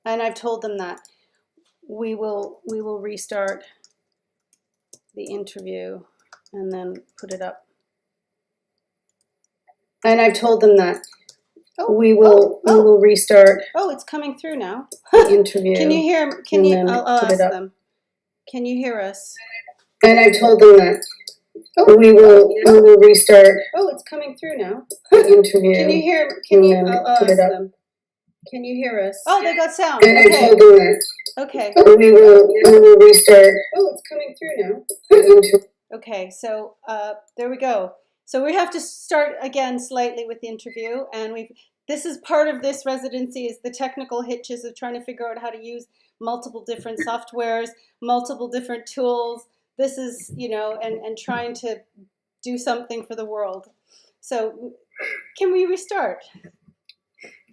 And I've told them that we will restart the interview and then put it up. And I've told them that we will restart. Oh, it's coming through now. The interview. Can you hear? Can you? I'll ask them. Can you hear us? And I've told them that we will restart. Oh, it's coming through now. The interview. Can you hear? Can you? I'll ask them. Can you hear us? Oh, they got sound. And okay. I told them that. Okay. We will restart. Oh, it's coming through now. Okay, so there we go. So we have to start again slightly with the interview, and this is part of this residency is the technical hitches of trying to figure out how to use multiple different softwares, multiple different tools. This is, and trying to do something for the world. So can we restart?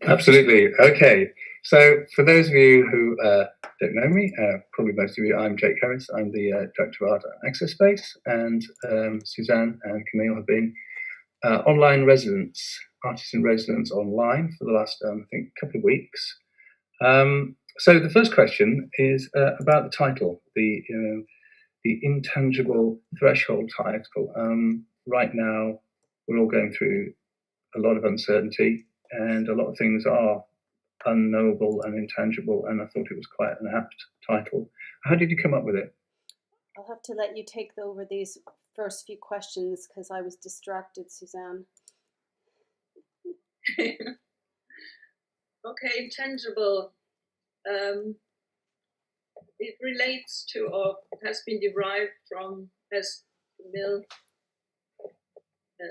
Absolutely. Okay. So for those of you who don't know me, probably most of you, I'm Jake Harris. I'm the Director of Art at Access Space, and Susanne and Camille have been online residents, artists in residence online for the last, I think, couple of weeks. So the first question is about the title, the Intangible Threshold title. Right now, we're all going through a lot of uncertainty, and a lot of things are unknowable and intangible, and I thought it was quite an apt title. How did you come up with it? I'll have to let you take over these first few questions because I was distracted, Susanne. Okay, intangible. It relates to, or has been derived from, as Camille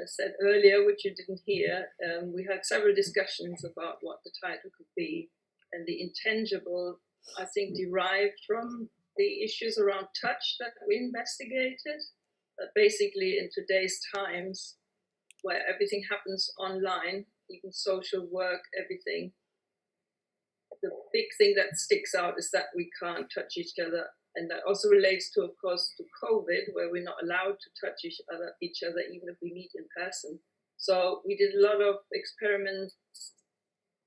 said earlier, which you didn't hear, we had several discussions about what the title could be, and the intangible, I think, derived from the issues around touch that we investigated. That basically in today's times, where everything happens online, even social work, everything, the big thing that sticks out is that we can't touch each other. And that also relates to, of course, to COVID, where we're not allowed to touch each other, even if we meet in person. So we did a lot of experiments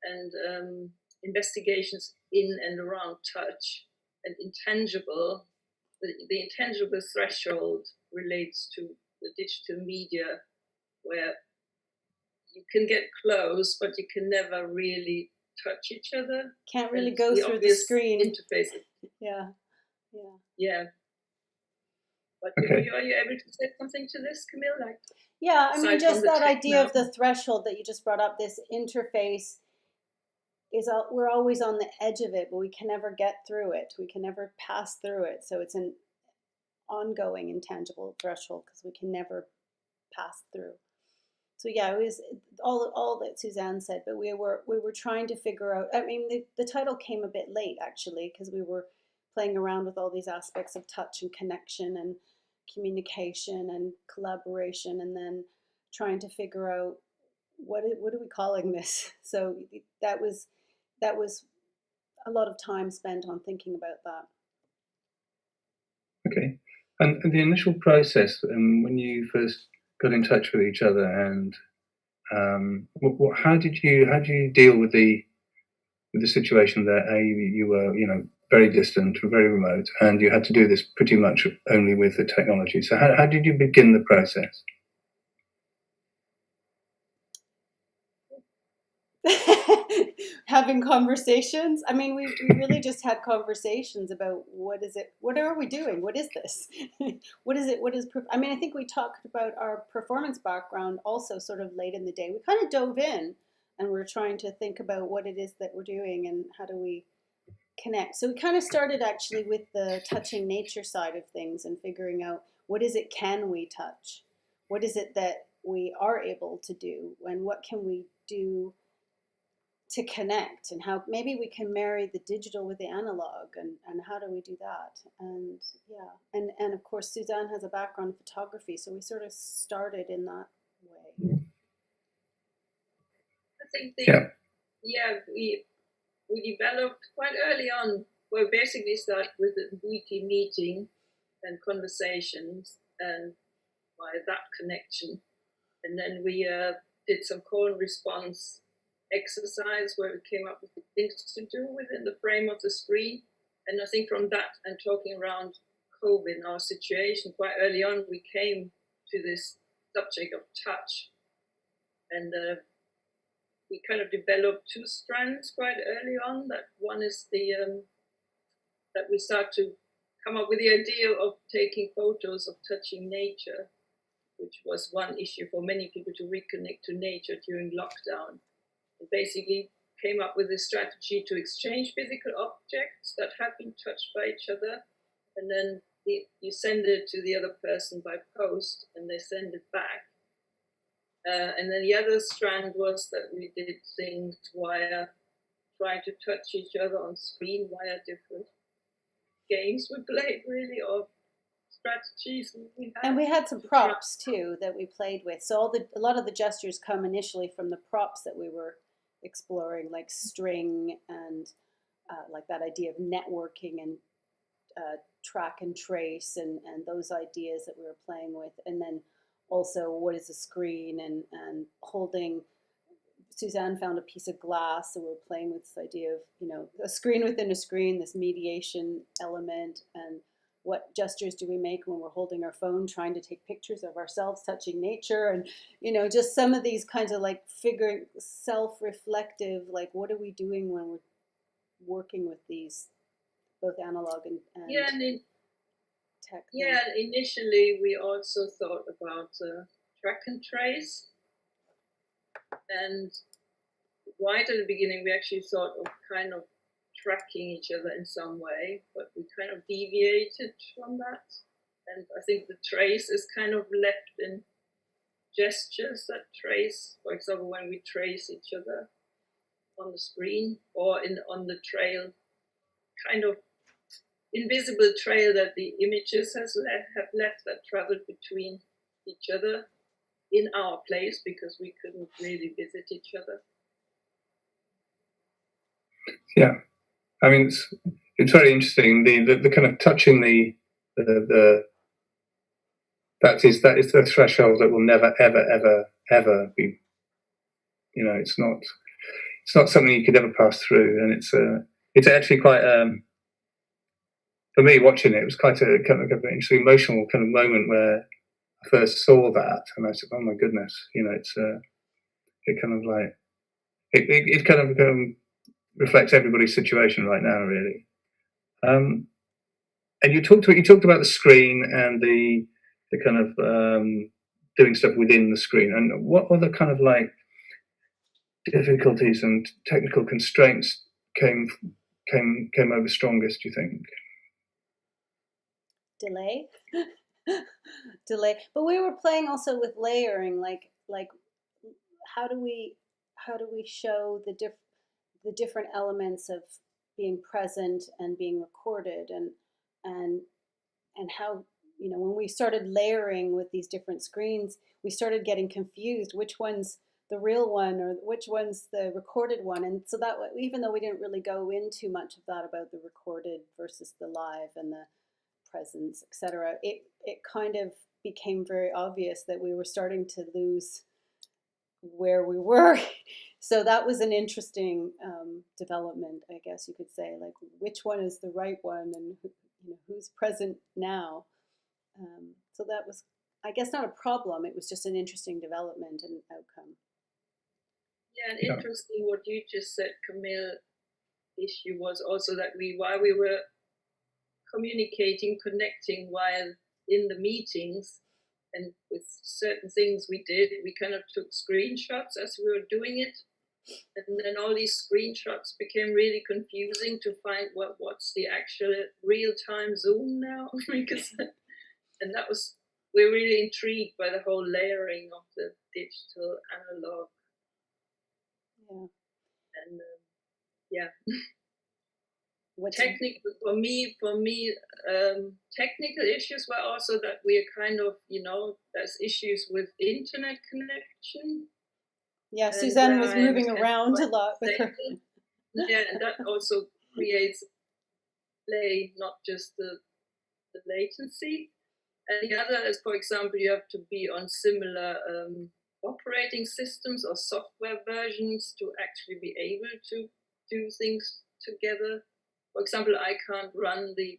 and investigations in and around touch and intangible. The intangible threshold relates to the digital media, where you can get close, but you can never really touch each other. Can't really go through the screen. Interface. Yeah. Yeah. But okay. Are you able to say something to this, Camille? Yeah, I mean, just that idea of the threshold that you just brought up, this interface is we're always on the edge of it, but we can never get through it. We can never pass through it. So it's an ongoing intangible threshold because we can never pass through. So yeah, it was all that Susanne said, but we were trying to figure out. I mean, the title came a bit late actually because we were playing around with all these aspects of touch and connection and communication and collaboration, and then trying to figure out what are we calling this. So that was a lot of time spent on thinking about that. Okay, and the initial process when you first got in touch with each other, and how did you deal with the situation that you were very distant, very remote, and you had to do this pretty much only with the technology. So how did you begin the process? Having conversations. I mean, we really just had conversations about what is it, what are we doing, what is this, what is it, I mean, I think we talked about our performance background also sort of late in the day. We kind of dove in and we're trying to think about what it is that we're doing and how do we connect. So we kind of started actually with the touching nature side of things and figuring out what is it can we touch, what is it that we are able to do, and what can we do to connect, and how maybe we can marry the digital with the analog, and how do we do that. And yeah, and of course Susanne has a background in photography, so we sort of started in that way. I think we developed quite early on. We basically started with a weekly meeting and conversations, and by that connection, and then we did some call and response exercise where we came up with things to do within the frame of the screen. And I think from that and talking around COVID, our situation, quite early on, we came to this subject of touch. And we kind of developed two strands quite early on. That one is that we start to come up with the idea of taking photos of touching nature, which was one issue for many people to reconnect to nature during lockdown. And basically came up with a strategy to exchange physical objects that have been touched by each other, and then you send it to the other person by post, and they send it back. And then the other strand was that we did things via trying to touch each other on screen via different games we played, really, or strategies we had. And we had some props too that we played with. So a lot of the gestures come initially from the props that we were exploring, like string and like that idea of networking and track and trace and those ideas that we were playing with. And then also what is a screen and holding. Susanne found a piece of glass, so we were playing with this idea of, you know, a screen within a screen, this mediation element, and what gestures do we make when we're holding our phone trying to take pictures of ourselves touching nature, and, you know, just some of these kinds of like self-reflective, like what are we doing when we're working with these both analog and tech. Yeah, initially we also thought about track and trace. And right at the beginning, we actually thought of kind of tracking each other in some way, but we kind of deviated from that. And I think the trace is kind of left in gestures that trace, for example, when we trace each other on the screen or on the trail, kind of invisible trail that the images have left that traveled between each other in our place, because we couldn't really visit each other. Yeah, I mean it's very interesting. The kind of touching that is the threshold that will never ever be. You know, it's not something you could ever pass through, and it's actually quite for me watching it was quite a kind of an interesting emotional kind of moment where I first saw that, and I said, "Oh my goodness!" You know, it kind of like it kind of reflects everybody's situation right now, really. And you talked about the screen and the kind of doing stuff within the screen, and what other kind of like difficulties and technical constraints came over strongest, do you think? Delay. But we were playing also with layering, like how do we show the different elements of being present and being recorded, and how, you know, when we started layering with these different screens, we started getting confused which one's the real one or which one's the recorded one. And so that, even though we didn't really go into much of that about the recorded versus the live and the presence, etc., it kind of became very obvious that we were starting to lose where we were. So that was an interesting development, I guess you could say, like which one is the right one, and you know, who's present now. So that was, I guess, not a problem. It was just an interesting development and outcome. Yeah, and interesting what you just said, Camille. Issue was also that while we were communicating, connecting while in the meetings, and with certain things we did, we kind of took screenshots as we were doing it. And then all these screenshots became really confusing to find what's the actual real-time Zoom now. Because, and that was, we're really intrigued by the whole layering of the digital analog. Yeah. And technical for me, technical issues were also that we are kind of, you know, there's issues with internet connection. Yeah, Susanne was moving around a lot with her. Yeah, and that also creates delay, not just the latency. And the other is, for example, you have to be on similar operating systems or software versions to actually be able to do things together. For example, I can't run we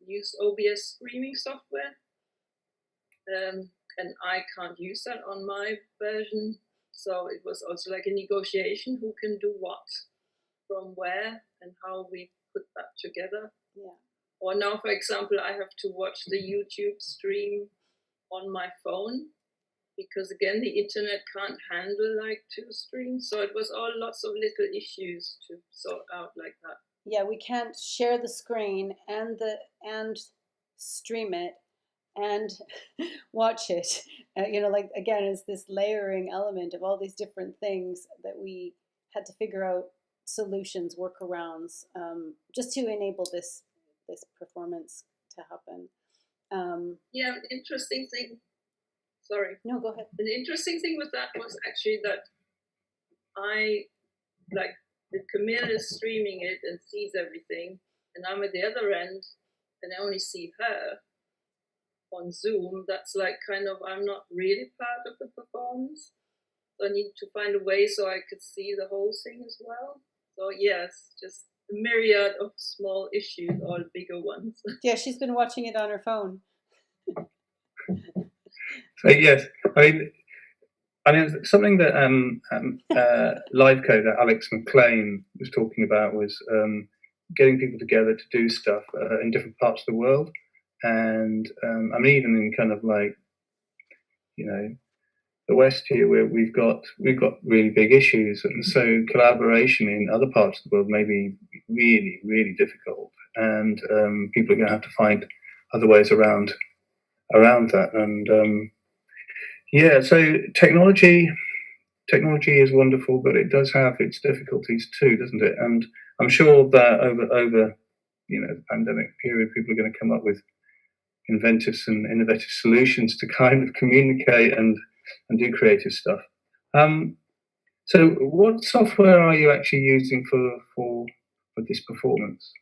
use OBS streaming software, and I can't use that on my version. So it was also like a negotiation, who can do what from where and how we put that together. Yeah. Or now, for example, I have to watch the YouTube stream on my phone, because again, the internet can't handle like 2 streams. So it was all lots of little issues to sort out like that. Yeah, we can't share the screen and stream it and watch it. Like again, it's this layering element of all these different things that we had to figure out solutions, workarounds, just to enable this performance to happen. Yeah, interesting thing. Sorry. No, go ahead. The interesting thing with that was actually that Camille is streaming it and sees everything, and I'm at the other end and I only see her on Zoom. That's like kind of, I'm not really part of the performance. So I need to find a way so I could see the whole thing as well. So yes, just a myriad of small issues, all bigger ones. Yeah, she's been watching it on her phone. So yes, I mean something that live coder Alex McLean was talking about was getting people together to do stuff in different parts of the world, and I mean even in kind of like, the West here, where we've got really big issues, and so collaboration in other parts of the world may be really, really difficult, and people are going to have to find other ways around that. And yeah, so technology is wonderful, but it does have its difficulties too, doesn't it? And I'm sure that over the pandemic period, people are going to come up with inventive and innovative solutions to kind of communicate and do creative stuff. So what software are you actually using for this performance?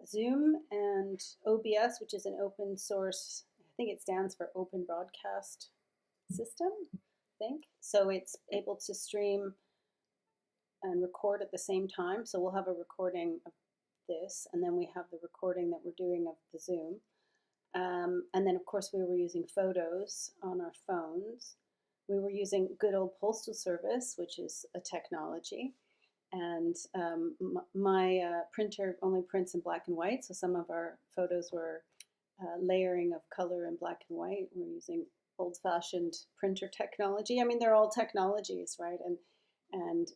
Zoom and OBS, which is an open source, I think it stands for Open Broadcast System, I think. So it's able to stream and record at the same time. So we'll have a recording of this, and then we have the recording that we're doing of the Zoom. And then, of course, we were using photos on our phones. We were using good old postal service, which is a technology. And my printer only prints in black and white, so some of our photos were layering of color in black and white. We're using old-fashioned printer technology. I mean, they're all technologies, right? And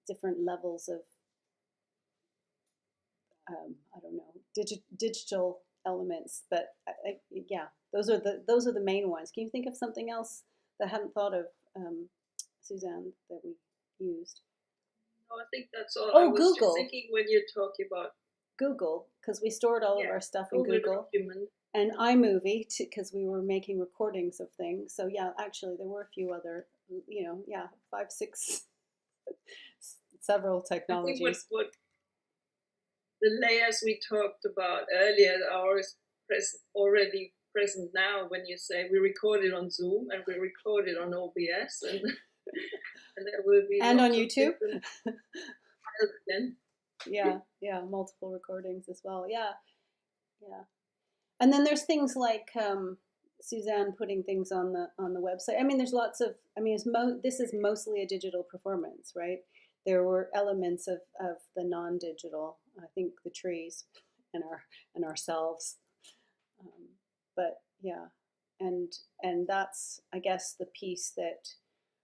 different levels of, I don't know, digital elements. But yeah, those are the main ones. Can you think of something else that I hadn't thought of, Susanne, that we used? No, I think that's all. Oh, I was Google. just thinking when you're talking about Google, because we stored all of our stuff in Google. Document. And iMovie, because we were making recordings of things. So yeah, actually there were a few other, 5, 6, several technologies. I think what the layers we talked about earlier are already present now when you say we recorded on Zoom and we recorded on OBS and and there will be and on YouTube. Yeah, multiple recordings as well. Yeah. And then there's things like Susanne putting things on the website. I mean, there's lots of. I mean, this is mostly a digital performance, right? There were elements of the non-digital. I think the trees and ourselves. But yeah, and that's, I guess, the piece that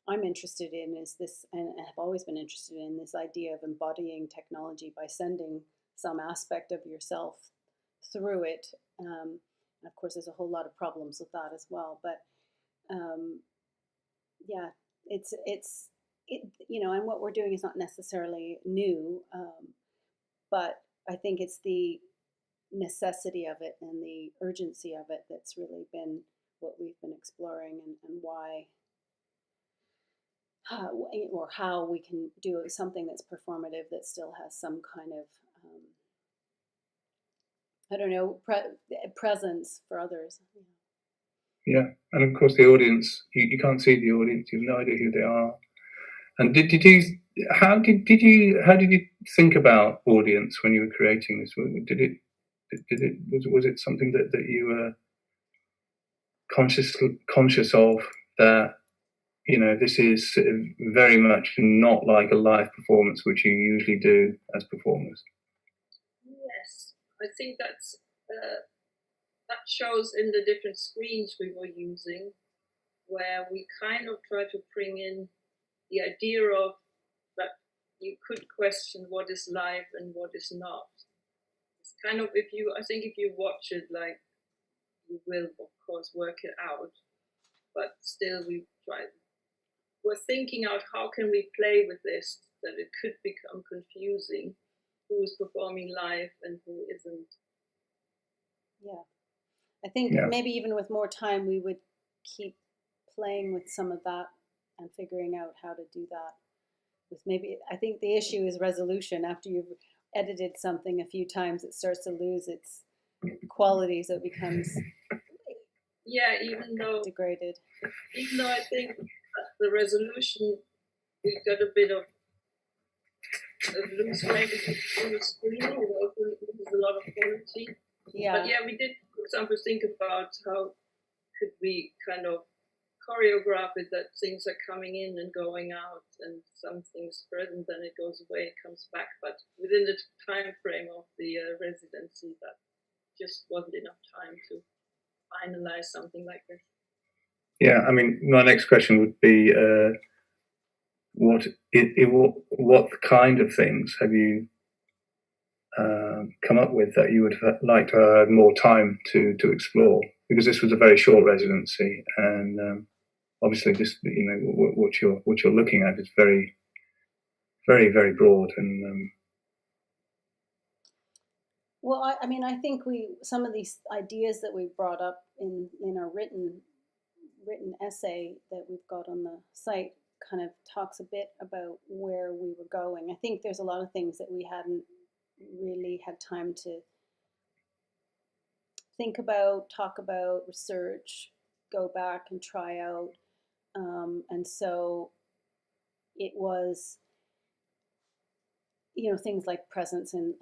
I'm interested in is this, and have always been interested in this idea of embodying technology by sending some aspect of yourself through it. And of course, there's a whole lot of problems with that as well. But yeah, it's and what we're doing is not necessarily new, but I think it's the necessity of it and the urgency of it that's really been what we've been exploring, and why. Or how we can do something that's performative that still has some kind of, I don't know, presence for others. Yeah, and of course the audience, you can't see the audience, you have no idea who they are. And how did you think about audience when you were creating this? Was it something that you were conscious of, that this is very much not like a live performance which you usually do as performers? Yes, I think that shows in the different screens we were using, where we kind of try to bring in the idea of that you could question what is live and what is not. It's kind of, I think if you watch it, like, you will of course work it out, but still we're thinking out how can we play with this, that it could become confusing who is performing live and who isn't. Yeah, I think maybe even with more time we would keep playing with some of that and figuring out how to do that. With maybe, I think the issue is resolution. After you've edited something a few times, it starts to lose its quality, so it becomes even though degraded. Even though I think the resolution, we got a bit of loose maybe on the screen, it also loses a lot of quality. Yeah. But yeah, we did, for example, think about how could we kind of choreograph it, that things are coming in and going out, and some things present, then it goes away, it comes back. But within the time frame of the residency, that just wasn't enough time to finalize something like this. Yeah, I mean, my next question would be, what kind of things have you come up with that you would like to have more time to explore? Because this was a very short residency, and obviously, this what you're looking at is very, very, very broad. And well, I mean, I think some of these ideas that we brought up in our written essay that we've got on the site kind of talks a bit about where we were going. I think there's a lot of things that we hadn't really had time to think about, talk about, research, go back and try out. And so it was, things like presence and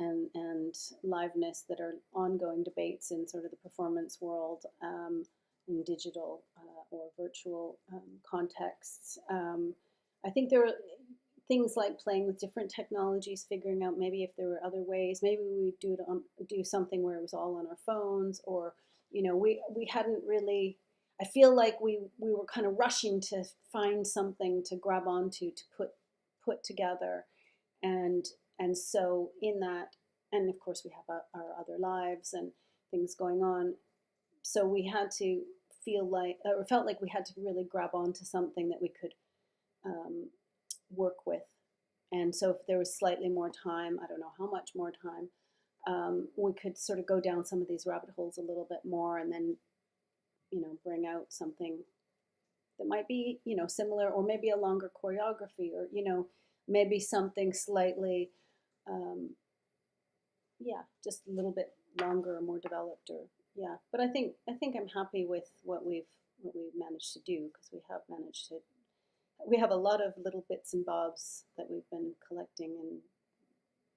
liveness that are ongoing debates in sort of the performance world, in digital or virtual contexts. I think there were things like playing with different technologies, figuring out maybe if there were other ways. Maybe we do something where it was all on our phones, or we hadn't really. I feel like we were kind of rushing to find something to grab onto, to put together, and so in that, and of course we have our other lives and things going on. So we had to felt like we had to really grab onto something that we could work with. And so if there was slightly more time, I don't know how much more time, we could sort of go down some of these rabbit holes a little bit more, and then, bring out something that might be, similar, or maybe a longer choreography, or, maybe something slightly, just a little bit longer or more developed, or But I think I'm happy with what we've managed to do, because we have a lot of little bits and bobs that we've been collecting and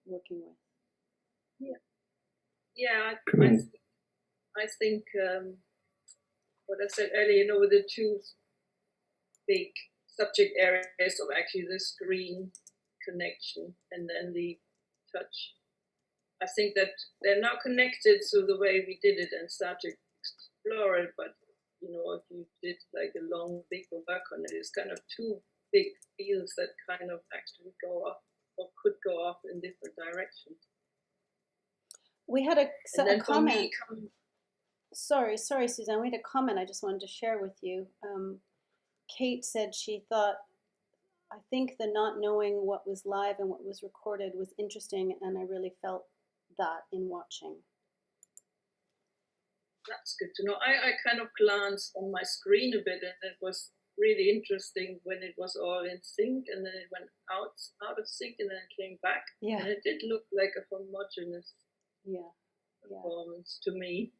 working with. I think what I said earlier, with the two big subject areas of actually the screen connection and then the touch, I think that they're now connected through the way we did it and started to explore it. But if you did like a long, big work on it, it's kind of two big fields that kind of actually go off, or could go off in different directions. We had a comment. Sorry, Susanne. We had a comment I just wanted to share with you. Kate said she thought, I think the not knowing what was live and what was recorded was interesting, and I really felt that in watching. That's good to know. I kind of glanced on my screen a bit, and it was really interesting when it was all in sync, and then it went out of sync, and then it came back. Yeah. And it did look like a homogeneous performance to me.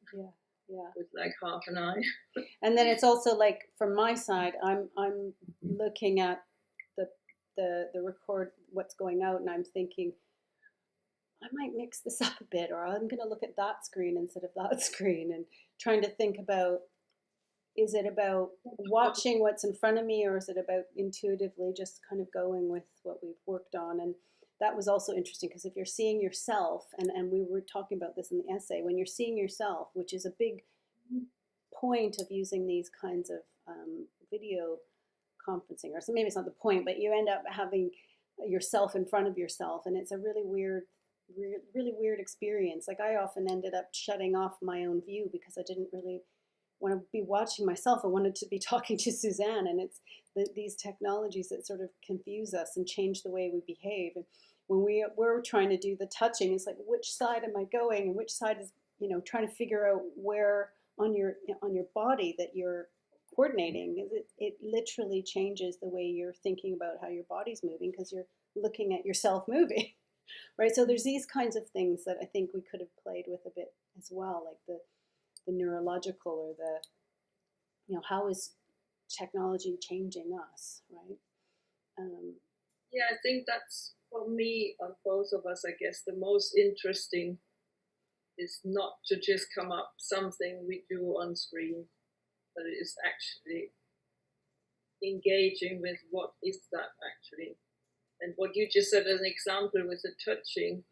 with like half an eye. And then it's also like from my side, I'm looking at the record, what's going out, and I'm thinking I might mix this up a bit, or I'm going to look at that screen instead of that screen, and trying to think about, is it about watching what's in front of me, or is it about intuitively just kind of going with what we've worked on? And that was also interesting, because if you're seeing yourself, and we were talking about this in the essay, when you're seeing yourself, which is a big point of using these kinds of video conferencing, or so maybe it's not the point, but you end up having yourself in front of yourself, and it's a really weird experience. Like I often ended up shutting off my own view because I didn't really want to be watching myself. I wanted to be talking to Susanne, and it's these technologies that sort of confuse us and change the way we behave. And when we're trying to do the touching, it's like, which side am I going, and which side is, trying to figure out where on your body that you're coordinating. It literally changes the way you're thinking about how your body's moving, because you're looking at yourself moving. Right, so there's these kinds of things that I think we could have played with a bit as well, like the neurological, or the, how is technology changing us, right? Yeah, I think that's, for me, on both of us, I guess, the most interesting is not to just come up something we do on screen, but it is actually engaging with what is that actually. And what you just said as an example with the touching,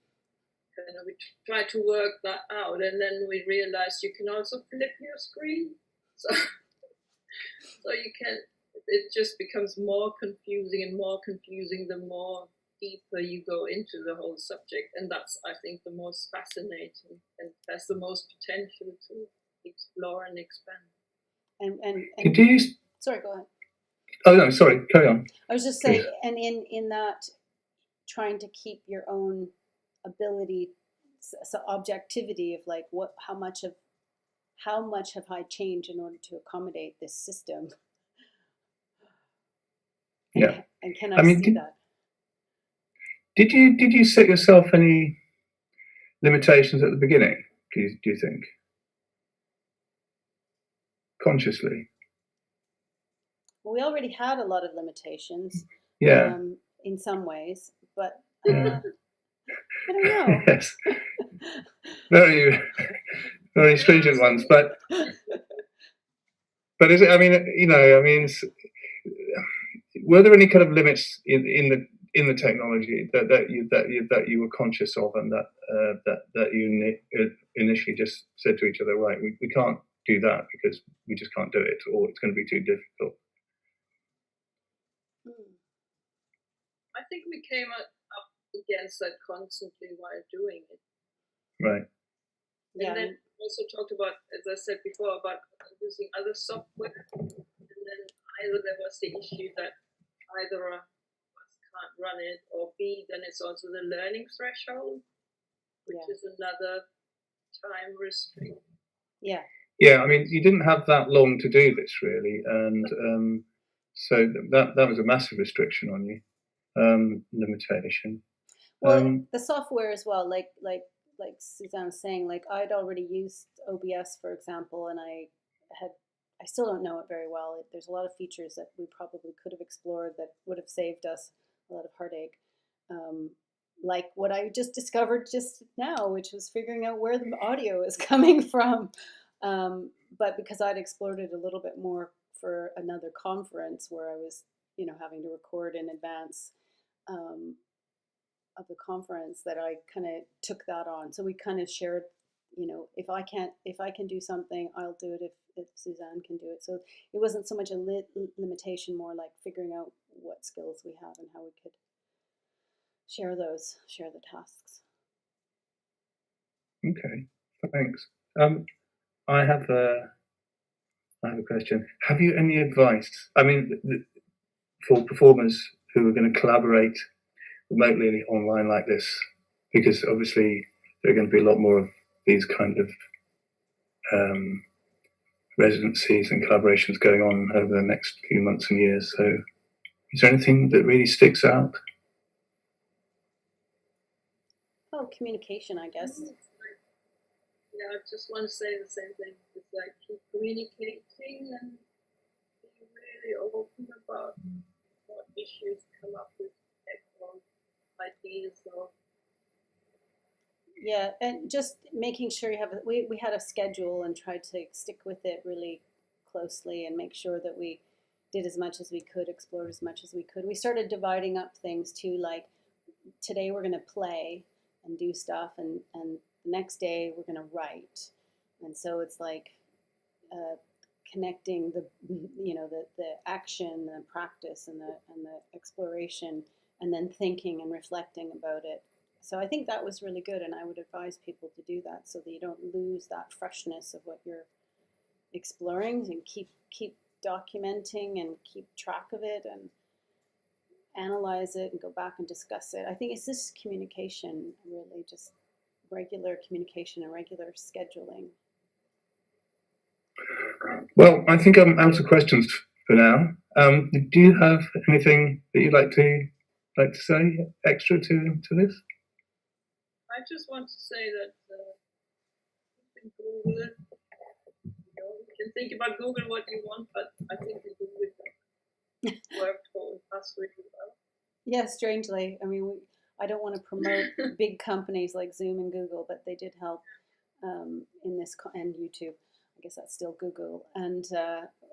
we try to work that out, and then we realize you can also flip your screen. So you can, it just becomes more confusing and more confusing the more deeper you go into the whole subject. And that's, I think, the most fascinating, and has the most potential to explore and expand. And sorry, go ahead. Oh no, sorry, carry on. I was just saying, and in that, trying to keep your own ability, so objectivity of like, how much have I changed in order to accommodate this system? Yeah. And can I see that? Did you set yourself any limitations at the beginning? Do you think, consciously? Well, we already had a lot of limitations. Yeah. In some ways, but I don't know. Yes. Very, very stringent ones, but is it? I mean, were there any kind of limits in the technology that you were conscious of, and that you initially just said to each other, right, we can't do that because we just can't do it, or it's going to be too difficult? I think we came up against that constantly while doing it. Right. And then also talked about, as I said before, about using other software. And then either there was the issue that either of us can't run it, or B, then it's also the learning threshold, which is another time restriction. Yeah. Yeah, I mean, you didn't have that long to do this, really, and so that was a massive restriction on you, limitation. Well, the software as well, like Susanne was saying, like I'd already used OBS, for example, and I still don't know it very well. There's a lot of features that we probably could have explored that would have saved us a lot of heartache. Like what I just discovered just now, which was figuring out where the audio is coming from. But because I'd explored it a little bit more for another conference where I was, having to record in advance of the conference, that I kind of took that on. So we kind of shared, if I can do something, I'll do it if Susanne can do it. So it wasn't so much a limitation, more like figuring out what skills we have and how we could share the tasks. Okay, thanks. I have a question. Have you any advice? I mean, for performers who are going to collaborate remotely online like this, because obviously there are going to be a lot more of these kind of residencies and collaborations going on over the next few months and years. So is there anything that really sticks out? Oh, communication, I guess. Yeah, I just want to say the same thing. like keep communicating and be really open about what issues come up with or ideas or. Yeah, and just making sure you have we had a schedule and tried to stick with it really closely and make sure that we did as much as we could, explored as much as we could. We started dividing up things too, like today we're going to play and do stuff, and the next day we're going to write, and so it's like connecting the the action, the practice, and the exploration, and then thinking and reflecting about it. So I think that was really good, and I would advise people to do that so that you don't lose that freshness of what you're exploring, and keep documenting and keep track of it and analyze it and go back and discuss it. I think it's this communication, really just regular communication and regular scheduling. Well, I think I'm out of questions for now. Do you have anything that you'd like to say extra to this? I just want to say that Google, you can think about Google what you want, but I think the Google worked for us really well. Yeah, strangely. I mean, I don't want to promote big companies like Zoom and Google, but they did help in this, and YouTube. I guess that's still Google, and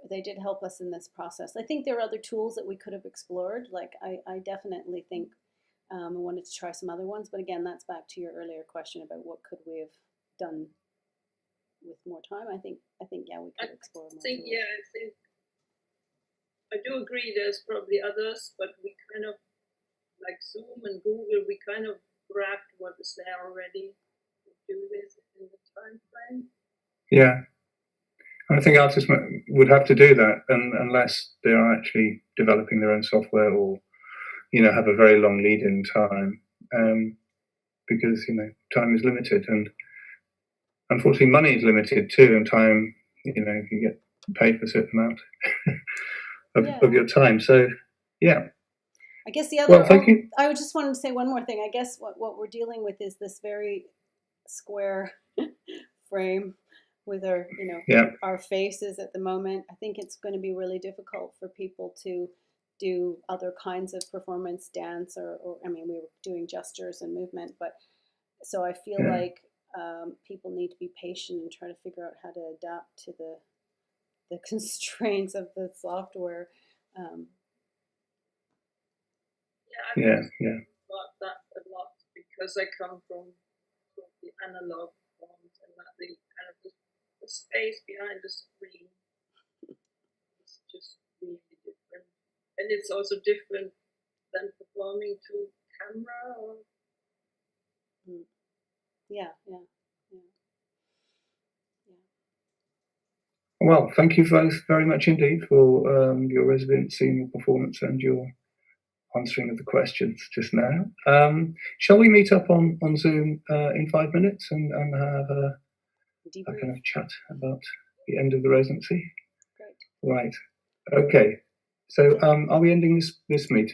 they did help us in this process. I think there are other tools that we could have explored. Like I definitely think I wanted to try some other ones, but again, that's back to your earlier question about what could we have done with more time. I think yeah, we could explore more. I do agree. There's probably others, but we kind of like Zoom and Google. We kind of grabbed what is there already to do this in the time frame. Yeah. I think artists would have to do that, unless they are actually developing their own software or, have a very long lead-in time, because time is limited, and unfortunately money is limited too, and time, you get paid for a certain amount of your time. So, yeah. I guess the other. Well, thank you. I just wanted to say one more thing. I guess what we're dealing with is this very square frame with our, our faces at the moment. I think it's going to be really difficult for people to do other kinds of performance, dance, or I mean, we were doing gestures and movement, but so I feel like people need to be patient and try to figure out how to adapt to the constraints of the software. Yeah. About that a lot because I come from the analog forms and that the kind of the space behind the screen is just really different, and it's also different than performing to camera or. Yeah. Well, thank you both very much indeed for your residency and your performance and your answering of the questions just now. Shall we meet up on Zoom in 5 minutes and have a kind of chat about the end of the residency? Great. Right. Okay. So are we ending this meeting?